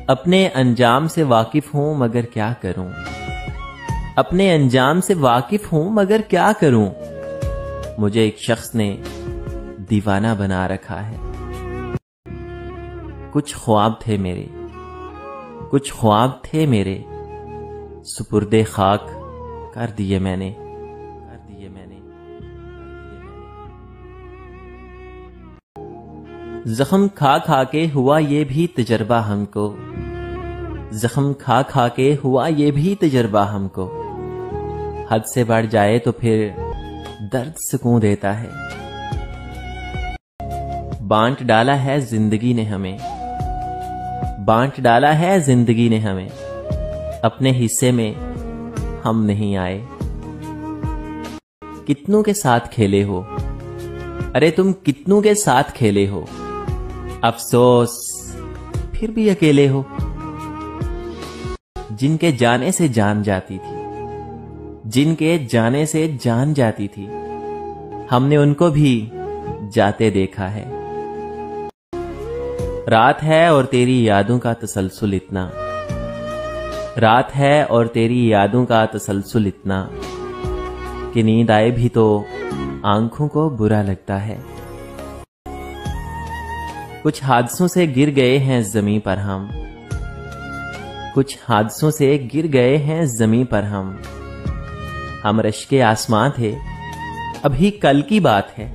अपने अंजाम से वाकिफ हूं मगर क्या करूं, अपने अंजाम से वाकिफ हूं मगर क्या करूं। मुझे एक शख्स ने दीवाना बना रखा है। कुछ ख्वाब थे मेरे, कुछ ख्वाब थे मेरे, सुपुर्दे खाक कर दिए मैंने। जख्म खा खा के हुआ ये भी तजर्बा हमको, जख्म खा खा के हुआ ये भी तजर्बा हमको। हद से बढ़ जाए तो फिर दर्द सुकून देता है। बांट डाला है जिंदगी ने हमें, बांट डाला है जिंदगी ने हमें, अपने हिस्से में हम नहीं आए। कितनों के साथ खेले हो, अरे तुम कितनों के साथ खेले हो, अफसोस फिर भी अकेले हो। जिनके जाने से जान जाती थी, जिनके जाने से जान जाती थी, हमने उनको भी जाते देखा है। रात है और तेरी यादों का तसलसल इतना, रात है और तेरी यादों का तसलसल इतना, कि नींद आए भी तो आंखों को बुरा लगता है। कुछ हादसों से गिर गए हैं जमीन पर हम, कुछ हादसों से गिर गए हैं जमीन पर हम रश्के आसमां थे, अभी कल की बात है।